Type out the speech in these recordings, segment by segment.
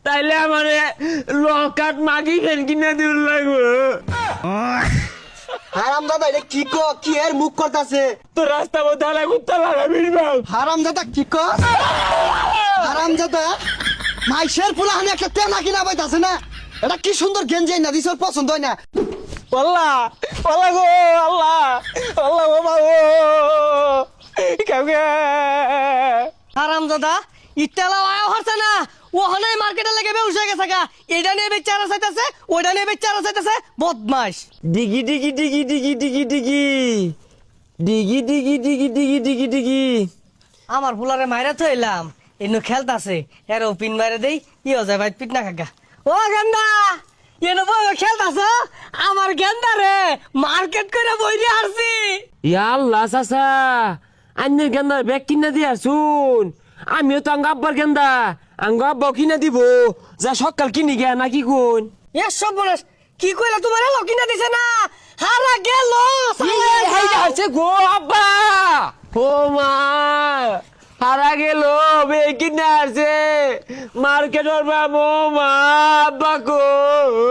তাইলে আমারে লকাট মাগি ফেন কিনা দিল লাগবো। হারামজাদা এটা কি এর মুখ করতাছে? তো রাস্তা মধ্যে আলা কুত্তা লাগাবির বাল। হারামজাদা কি কর? হারামজাদা মাইশের ফুলাহানি একটা তেনা কিনা পাইতাছে না। এটা কি সুন্দর গেঞ্জি না দিছ, ওর পছন্দ হয় না। আল্লাহ আল্লাহ গো আল্লাহ আল্লাহ গো বাবু কাউকে হারামজাদা ইত্তেলা আয়া হচ্ছে না, ওখানে মার্কেটে লেগে বেউসে গেছে গা। এটা নিয়ে বেচারা চাইতেছে, ওইটা নিয়ে বেচারা চাইতেছে, বদমাস। ডিগি ডিগি ডিগি ডিগি ডিগি ডিগি ডিগি ডিগি ডিগি ডিগি ডিগি ডিগি। আমার ফুলারে মাইরা তো এলাম, এনু খেলতাছে, এরও পিন মারে দেই, ইও যায় ভাই পিট না খাগা। ও গেন্দা এনো বই খেলতাছ, আমার গেন্দা রে মার্কেট করে বইরে হারছি। ইয়া আল্লাহ চাচা আন্যের গেন্দার ব্যাগ কিনা দিয়া শুন, আমিও তো আঙ্গ আব্বার গেন্দা, আঙ্গ আব্বাও কিনা দিব, যা সকাল কিনি গিয়া নাকি কোন। এসব বলস কি কইলা, তোমার এলো কিনা দিছে না, হারা গেল। আছে গো আব্বা, ও মা হারা গেল বে কিনা আছে মার্কেটর বাবু মা আব্বা কো।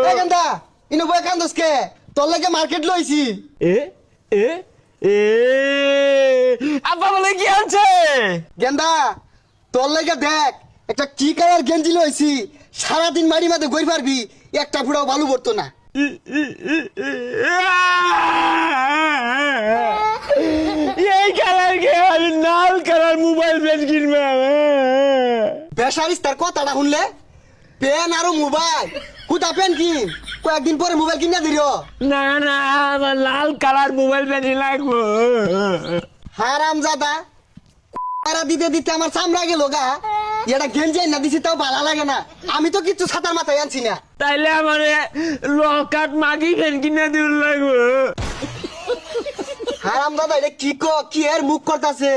এ গেন্দা ইনো বই কান্দস কে? তোর লাগে মার্কেট লইছি। এ এ এ আব্বা বলে কি আছে? গেন্দা তোর লাগে দেখ একটা কি কালার গেঞ্জি লইছি, সারাদিন মারি মাঝে গই পারবি, একটা ফুটাও বালু পড়তো না। এই কালার কে আমি লাল কালার মোবাইল পেন কিনবে। বেসারিস তার কথাটা শুনলে, পেন আর মোবাইল কুতা পেন কিন, কয়েকদিন পরে মোবাইল কিনা দিল। না না আমার লাল কালার মোবাইল পেনই লাগবো। হারামজাদা দিতে দিতে আমার চামড়া গেল গা। এটা গেঞ্জি না দিছি তাও ভালো লাগে না, আমি তো কিচ্ছু ছাতার মাথায় আনছি না। তাইলে আমার লকাট মাগি ফেন কিনা দিল লাগবো। হারামজাদা এটা কি এর মুখ করতাছে?